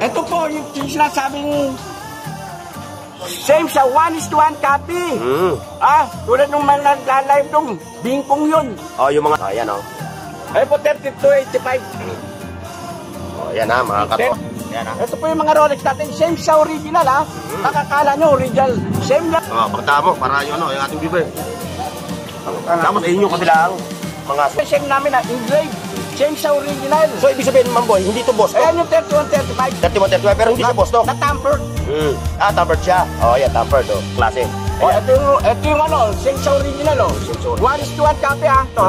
Ito po, yung sinasabing same sa 1:1 copy. Tulad nung mga nagla-live nung bingkong yun. Yung mga, ayan Ay po, 3285. Ayan mga katropa. Ito po yung mga Rolex natin, same sa original Nakakala nyo, original. Same lang. Pagta mo, para yung ating bibig. Tapos ayun yung kabilang mga... Same namin engraved. Same sa original. So ibig sabihin, Mamboy, hindi ito boss, no? Ayan yung 3135. 3135, pero hindi siya boss, no? Na-tampered. Tampered siya. Yan, tampered, klase. Ito yung same sa original, 1:1 copy, ito.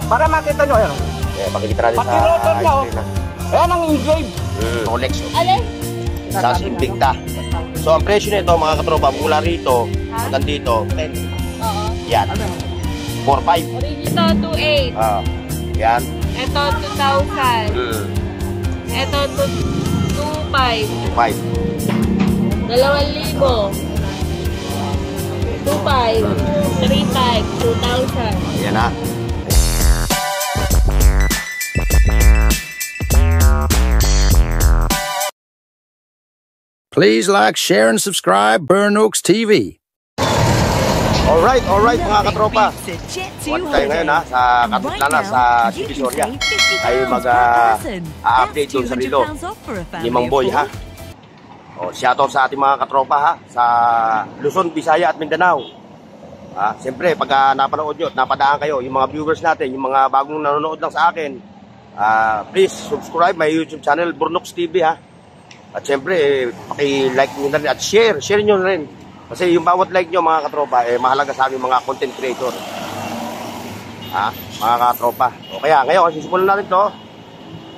Para makita nyo, ayan. Pakikita natin pati rotor niya, ayan ang engraved. Rolex. Alin? Sa Invicta. So ang presyo nito, mga katropa, mula rito, hanggang dito, 10. Oo. Yan. 4.5. Original 2.8. Yan. Ito 2,000. Ito 2.5. 2.5. 2,000. 2.5. 3.5. 2,000. Yan ha. Please like, share, and subscribe Burn Oaks TV. Alright mga katropa. What tayo ngayon sa Katutlana, sa Divisoria. Tayo mag-update doon sa relo ni Mamboy shoutout sa ating mga katropa sa Luzon, Visaya at Mindanao. Siyempre pag napanood nyo at napadaan kayo, yung mga viewers natin, yung mga bagong nanonood lang sa akin, please subscribe my YouTube channel, Burn Oaks TV At siyempre, paki-like nyo na rin at share nyo na rin. Kasi yung bawat like nyo mga katropa, mahalaga sa aming mga content creator. Mga katropa. O kaya, ngayon, sisimulan natin to.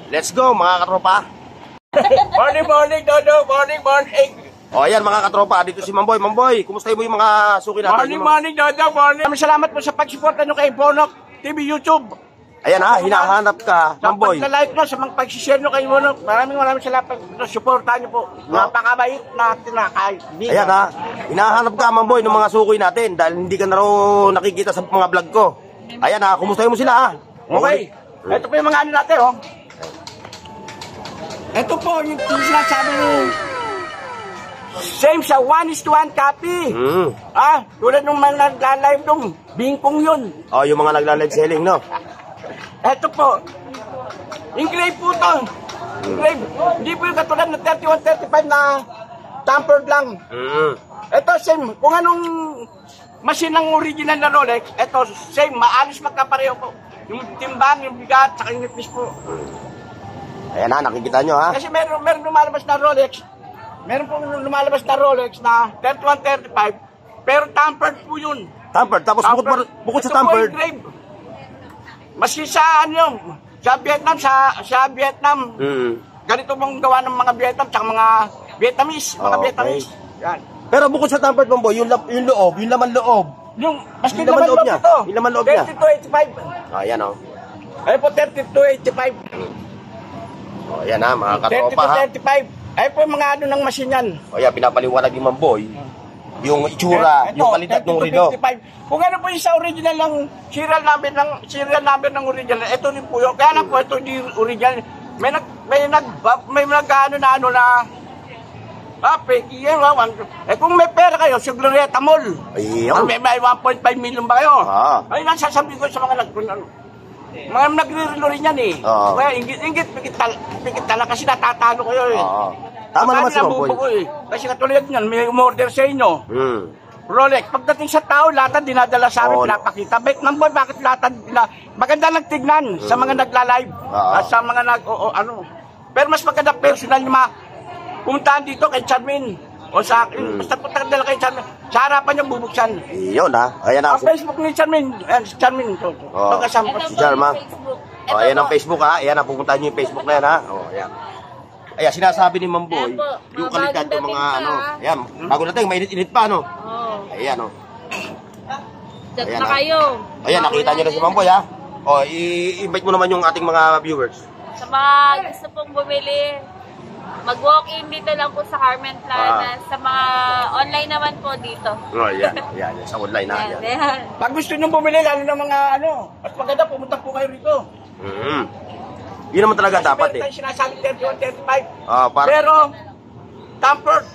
Let's go mga katropa. Morning, Dodo. Morning. Ayan mga katropa, dito si Mamboy. Mamboy, kumusta mo yung mga suki natin? Morning, Dodo. Morning. Salamat po sa pag-support nyo kay Bonok TV YouTube. Ayan hinahanap ka, Mamboy. Sa pag-like nyo, sa mga pag-share nyo kay Bonok, maraming salamat sa supportan nyo po. Napakabait natin kaibigan. Ayan hinahanap ka, Mamboy, ng mga suki natin dahil hindi ka na raw nakikita sa mga vlog ko. Ayan kumusta mo sila Okay. Ito po yung mga natin Ito po yung sinasabing same sa 1:1 copy. Tulad nung mga nagla-live nung bingkong yun. Yung mga nagla-live selling, no? Ito po. Engraved po ito. Engraved. Hindi po yung katulad ng 3135 na tampered lang. Ito same. Kung anong machine ng original na Rolex, ito same. Maalis magkapareho po. Yung timbang, yung bigat, saka yung nipis po. Ayan nakikita nyo Kasi meron lumalabas na Rolex. Meron po lumalabas na Rolex na 3135. Pero tampered po yun. Tampered? Tapos bukod sa tampered? Maski sa sa Vietnam, sa Vietnam, ganito mong gawa ng mga Vietnam, tsaka mga Vietnamese, Yan. Pero bukod sa tampered, Mamboy, yung loob, yung laman loob. Maski yung laman loob niya. Yung laman loob niya. 3285. Ayan Ay po, 3285. Ayan mga katropa 3235. Ay po mga ng machine yan. Ayan, pinapaliwanag ni Mamboy yung itsura, yung kalidad ng relo. Kung ano po yung sa original ng serial number ng original, ito rin po yun. Kaya lang po ito di original. May kung may pera kayo, sa Glorieta Mall. May 1.5 million ba kayo? Ay, nasasabi ko sa mga nagre-relo rin yan Kaya ingit tala kasi natatalo kayo Tama naman si Mamboy. Kasi katulad yan, may umorder sa inyo. Rolex, pagdating sa tao, latad dinadala sa amin, pinapakita. Mamboy, bakit latad? Maganda lang tignan sa mga nagla-live. At sa mga Pero mas maganda personal yung pumuntahan dito kay Charmin. O sa akin, basta punta dala kay Charmin. Sa harapan niya bubuksan. Yun Ayan ang Facebook ni Charmin. Si Charmin. Si Charmin. Ayan ang Facebook Ayan pupuntahan niyo yung Facebook na yan Ayan. Ayan, sinasabi ni Mamboy, yung kalidad ng mga ayan, bago natin, mainit-init pa Ayan Chat na kayo. Ayan, nakita niyo na si Mamboy i-invite mo naman yung ating mga viewers. Sa mga gusto pong bumili, mag-walk-in dito lang po sa Carmen Plana. Sa mga online naman po dito. Ayan, sa online Pag gusto nyo bumili, lalo ng mga at maganda, pumunta po kayo rito. Yun naman talaga dapat eh. Meron tayong sinasabi 31, 35. Para... Pero, tampered.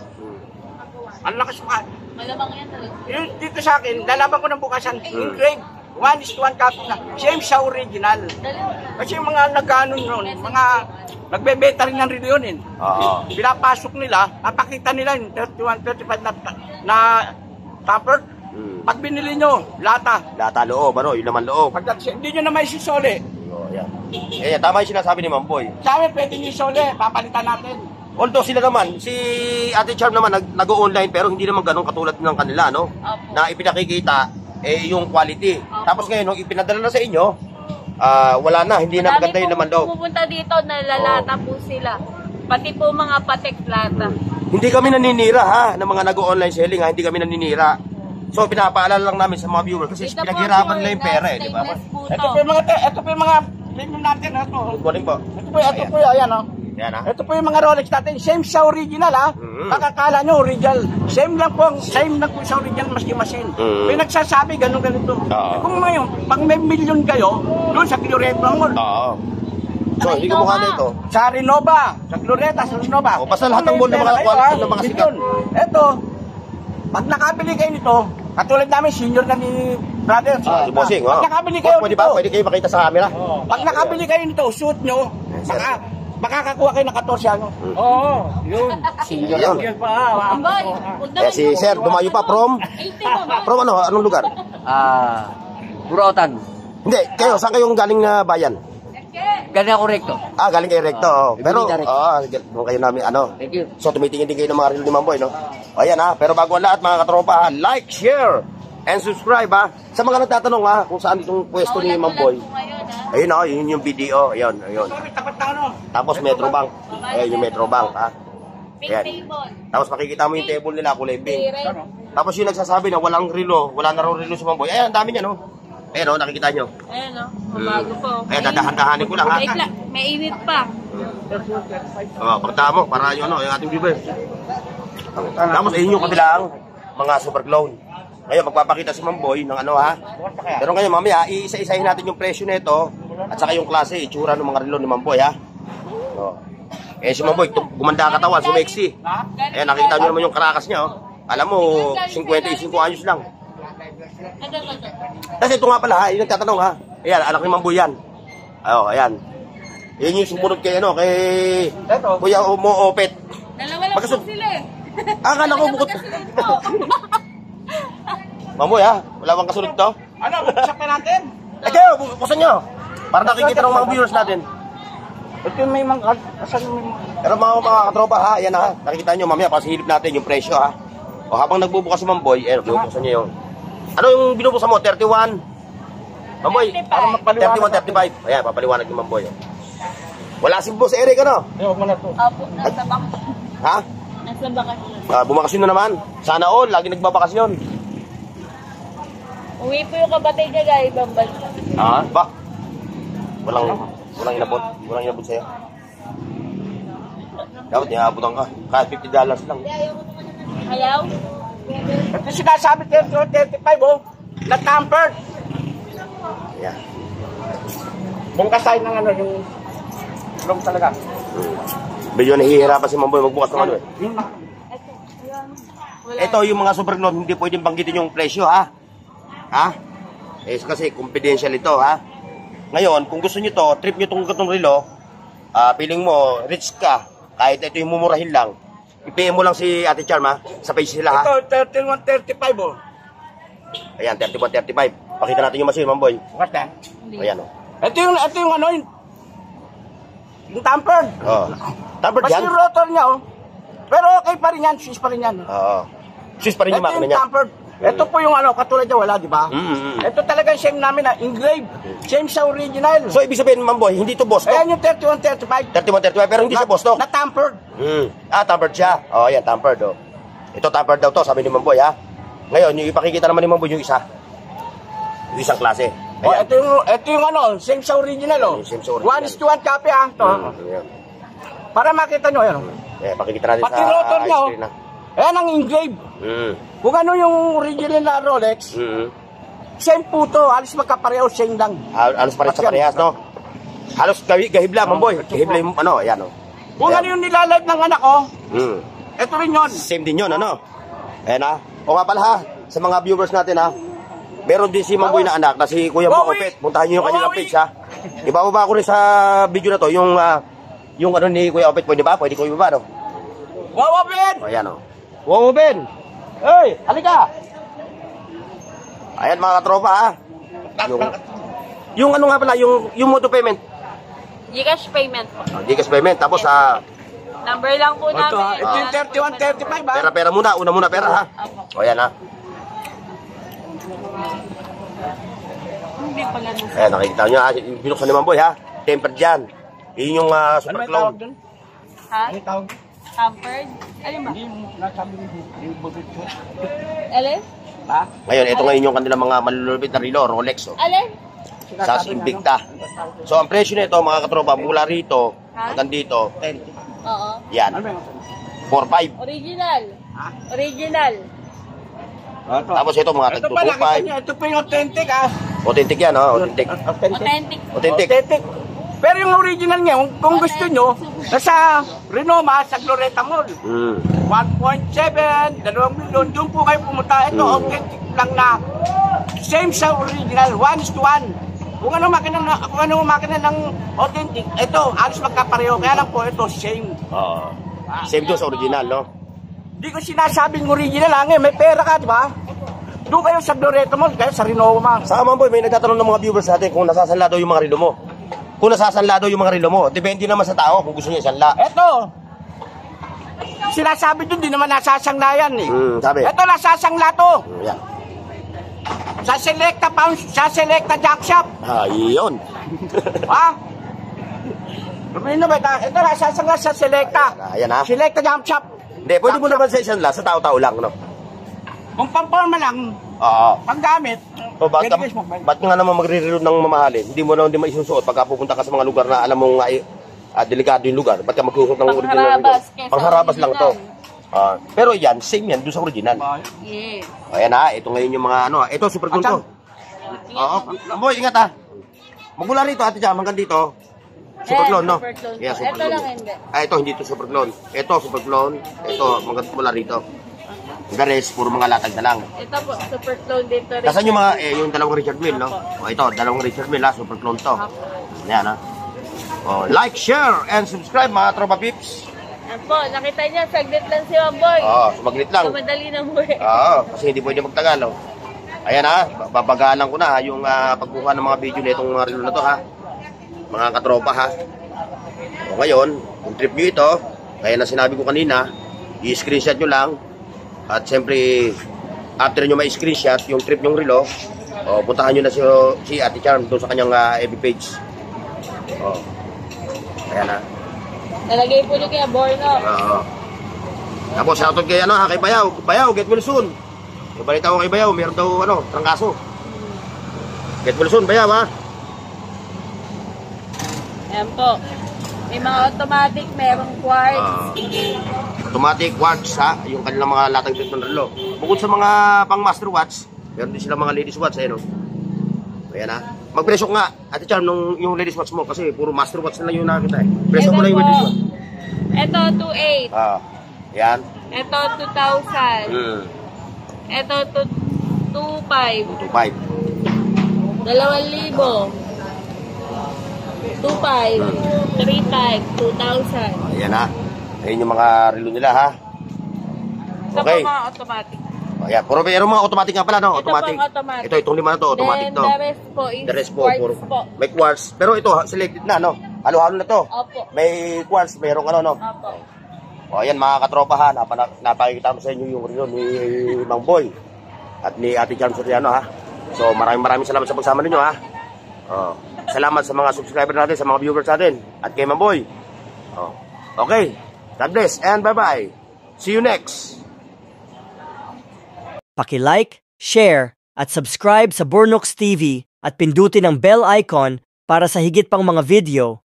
Ang lakas pa. Malamang yan talaga. Yung dito sa akin, lalaban ko ng bukasan, engraved. 1:1 copy na. Same sa original. Kasi yung mga nag-ano nun, mga nagbebenta rin ng relo yun eh. Pinapasok nila, napakita nila yung 31, 35 na tampered. Pag binili nyo, lata. Lata loob, ano? Yun naman loob. Pag hindi nyo naman isisole. Yan. Tama yung sinasabi ni Mamboy. Sa amin, pwede nyo isole, papalitan natin. Although sila naman, si Ate Charm naman nag-online pero hindi naman ganun katulad ng kanila, no? Na ipinakikita yung quality. Tapos ngayon, nung ipinadala na sa inyo, wala na, hindi na maganda yung naman daw. Pupunta dito, nalalata po sila. Pati po mga patek lata. Hindi kami naninira ha, ng mga nag-online selling ha, hindi kami naninira. So pinapaalala lang namin sa mga viewers kasi Ito po, pinaghirapan sure, nila yung pera eh, di ba? stainless po Ito to. po yung mga premium natin. Ito. Good morning po. Ito po yung, ayan o. Yan ha. Ito po yung mga Rolex natin. Same sa original ha. Makakala nyo original. Same lang po sa original maski machine. May nagsasabi ganito. Kung ngayon, pag may million kayo, doon sa Glorieta Mall. So, hindi ko mukha na ito. Sa Renova, sa Glorieta, sa Renova. Basta lahat ng mall ng mga sikat. Ito, pag nakabili kayo nito, katulad namin, senior na ni brother. Si Bossing, Pag nakabili kayo pwede nito. ba? Pwede kayo makita sa camera? Pag nakabili kayo nito, suit nyo, makakakuha kayo ng 14 ano. Oo, yun. Yun. Yun pa. Boy, huwag naman Si Sir, dumayo pa from? 80 naman. From ano? Anong lugar? Burautan. Hindi, kayo, saan kayong galing na bayan? Ganyan ako rekto. Galing kayo recto. Pero, doon kayo namin, Thank you. So, tumitingin din kayo ng mga reel ni Mamboy, no? Ayan ha, pero bago ang lahat, mga katropa, like, share, and subscribe ha. Sa mga nagtatanong ha, kung saan itong pwesto ni Mamboy. Ayun ha, yun yung video, ayun. Tapat na ano. Tapos Metro Bank. Ayun yung Metro Bank ha. Pink Ayan. table. Tapos makikita mo yung table nila, kulay pink. Tapos yung nagsasabi na walang relo, wala na raw relo si Mamboy. Ayan, ang dami niya, no? Ayan o, nakikita nyo. Ayan o, mabago po. Ayan, dadahan-dahanin ko lang ha. Wait lang, may init pa. Pagtama mo, para yung ating viewer. Tapos ayun yung kabilang mga super clone. Ngayon, magpapakita si Mamboy ng ano ha. Pero ngayon, mamaya, iisa-isahin natin yung presyo nito at saka yung klase, itsura ng mga relo ni Mamboy ha. Si Mamboy, gumanda ang katawan, sumeksi. Ayan, nakikita nyo naman yung karakas niya. Alam mo, 55 anyos lang. Kasi ito nga pala ha, yung nagtatanong ha. Ayan, anak ni Mamboy yan. Ayan. Yan yung sumunod kay Kuya Mo Opet. Dalawa lang po sila eh. Akala ko bukod. Mamboy ha, wala bang kasunod to? Ano, buksak na natin. Kayo, buksan nyo. Para nakikita ng mga viewers natin. Ito yung may mga, asan yung may mga. Pero mga katropa ha, ayan ha. Nakikita nyo mamaya, pasilip natin yung presyo ha. O habang nagbubukas si Mamboy, bubuksan nyo yung... Ano yung binubuksan mo? 31? Mamboy, 31, 35. Ayan, papaliwanag ni Mamboy. Wala si Boss Eric, ano? Huwag mo na to. Opo, nasa bakasyon. Ha? Nasa bakasyon. Bumakasyon na naman. Sana all, lagi nagbabakasyon. Uwi po yung kapatid niya guys, ibang bansa. Ba? Walang inabot. Walang inabot sa'yo. Dapat inaabutan ka. Kahit $50 lang. Ayaw? Ito sinasabi 35 oh. Na tampered. Ayan. Bungkasay ng ano yung long talaga. Medyo nahihirapan si Mamboy magbukas ng ano eh. Wala. Ito yung mga super note, hindi pwedeng banggitin yung presyo ha. Ha? Kasi confidential ito ha. Ngayon, kung gusto nyo to, trip nyo itong relo, feeling mo, rich ka, kahit ito yung mumurahin lang, i-PM mo lang si Ate Charm ha, sa page sila ha. Ito 31-35 oh. Ayan, 31-35. Pakita natin yung machine, Mamboy. Bukas na. Ayan o. Ito yung ano yung tampered. Tampered Basta yan? yung rotor niya oh. Pero okay pa rin yan, Swiss pa rin yan. Swiss pa rin yung Ito makina yung niya. tampered. Ito po yung ano, katulad niya wala, di ba? Ito talaga same namin na engraved. Same sa original. So, ibig sabihin, Mamboy, hindi to boss to? Ayan yung 31-35. 31-35, pero hindi siya boss to? Na tampered. Tampered siya. Ayan, tampered oh. Ito tampered daw to, sabi ni Mamboy ha. Ngayon, yung ipakikita naman ni Mamboy yung isa. Yung isang klase. Oh, Ayan. ito yung ano, same sa original oh. Same sa original. 1:1 copy ah. Ayan. Para makita nyo, ayan. Pakikita natin Pati sa rotor niya oh. screen na. Ayan ang engraved. Kung ano yung original na Rolex, same po to, alis magkapareho, same lang. Alos pa rin sa parehas, no? Halos gahibla, Mamboy. Gahibla yung ano, ayan o. Kung ano yung nilalive ng anak ko, ito rin yun. Same din yun, ano? Ayan ha. O nga pala ha, sa mga viewers natin ha, meron din si Mamboy na anak na si Kuya Bokopet. Puntahan nyo yung kanilang page ha. Ibababa ko rin sa video na to, yung ano ni Kuya Opet. Pwede ba? Pwede ko ibaba, no? Wow, Ben! O, ayan o. Wow, Ben! Hey, halika! Ayan mga katropa ha. Yung ano nga pala, yung moto payment. Gcash payment po. Gcash payment. Tapos Number lang po namin. Ito yung 31-35 ha. pera muna. Una muna pera ha. O ayan ha. Hindi pala na. Ayan, nakikita nyo ha. Binuksan ni Mamboy ha. Tempered dyan. Yun yung Ano super may clone. tawag dun? Ha? Ano tawag? Hampered? Alin ba? Hindi yung nasabi yung bubit ko. Alin? Ha? Ngayon, ito ngayon yung kanilang mga malulupit na relo, Rolex. Oh. Alin? Sa Invicta. So, ang presyo nito, mga katropa, mula rito, hanggang dito, Oo. yan, Ano ba yung 4.5. Original. Original. Tapos ito, mga Ito pa, nakita 2.5. niya. Ito pa yung authentic ha. Authentic yan, oh, authentic. Authentic. Authentic. Authentic. Pero yung original niya, kung gusto nyo, nasa Renoma, sa Glorieta Mall. 1.7, 2 milyon, doon po kayo pumunta. Ito, authentic lang na. Same sa original, 1:1. Kung ano makina ng authentic, ito, alos magkapareho. Kaya lang po, ito, same. Oo. Same doon sa original, no? Di ko sinasabing original lang eh. May pera ka, di ba? Doon kayo sa Glorieta Mall, kaya sa Renoma. Saka Mamboy, may nagtatanong ng mga viewers natin kung nasasanla daw yung mga relo mo. Kung nasasanla daw yung mga relo mo, depende naman sa tao kung gusto niya isanla. Ito, sinasabi doon, di naman nasasangla yan eh. Sabi. Ito, nasasangla to. Yan. Sa Selecta Jack Shop. Yun. Ha? Sabihin na ba? Ito, nasasangla sa Selecta. Ayan ha. Selecta Jack Shop. Hindi, pwede mo naman sa isanla, sa tao-tao lang, no? Kung pamporma lang, Oo. panggamit, O ba't pwede kayo mag- nga naman magre-reload ng mamahalin? Hindi mo naman maisusuot pagka pupunta ka sa mga lugar na alam mong delikado yung lugar. Ba't ka magsusuot ng original? Pangharabas kesa Pangharabas lang to. original. Pero yan, same yan doon sa original. Yes. Ayan ha, ito ngayon yung mga ano. Ito, super cool to. Oo, Boy, ingat ha. Magmula rito, ate Jam, hanggang dito. Super clone, no? Super clone. Yeah, super Ito clone. lang hindi. Ito, hindi to super clone. Ito, super clone. Ito, mula rito. The rest, puro mga latag na lang. Ito po, super clone dito rin. Nasaan yung mga, yung dalawang Richard Mille, no? O ito, dalawang Richard Mille ha, super clone to. Ayan ha. O, like, share, and subscribe mga tropa pips. Yan po, nakita niya, saglit lang si Mamboy. Oo, sumaglit lang. Madali na mo eh. Oo, kasi hindi pwede magtagal, oh. Ayan ha, babagalan ko na ha, yung pagkuha ng mga video na itong mga relo na to ha. Mga katropa ha. O ngayon, kung trip nyo ito, kaya na sinabi ko kanina, i-screenshot nyo lang. At siyempre, after nyo ma-screenshot yung trip nyong relo, puntahan nyo na si Ate Charm doon sa kanyang FB page. Ayan ha. Nalagay po niyo kaya Borno. Tapos shoutout kay kay Bayaw. Bayaw, get well soon. Yung balita ko kay Bayaw, meron daw trangkaso. Get well soon, Bayaw ha. Ayan po. May mga automatic, merong quartz. Automatic watch ha, yung kanilang mga latag dito ng relo. Bukod sa mga pang master watch, meron din sila mga ladies watch, ayun o. Ayan ha. Magpresyo nga, Ate Charm, yung ladies watch mo kasi puro master watch na lang yung nakita eh. Presyo mo lang yung ladies watch. Ito, 2.8. Yan. Ito, 2,000. Ito, 2.5. 2.5. 2,000. 2.5. 3.5. 2,000. Ayan ha. Ayun yung mga relo nila ha. Ito Okay. po mga automatic. Ayan, puro meron mga automatic nga pala, no? Ito Automatic. pang automatic. Ito, itong lima na to, automatic Then, to. the rest po is The rest po, quartz puro. po. May quartz. Pero ito, selected na, no? Halo-halo na to. Opo. May quartz, merong ano, no? Opo. O, ayan mga katropa ha, napakikita mo sa inyo yung relo ni Mang Boy at ni Ate Charm Soriano ha. So, maraming salamat sa pagsama ninyo ha. Salamat sa mga subscriber natin, sa mga viewers natin, at kay Mang Boy. Okay, God bless and bye-bye. See you next. Paki-like, share, at subscribe sa Burnox TV at pindutin ang bell icon para sa higit pang mga video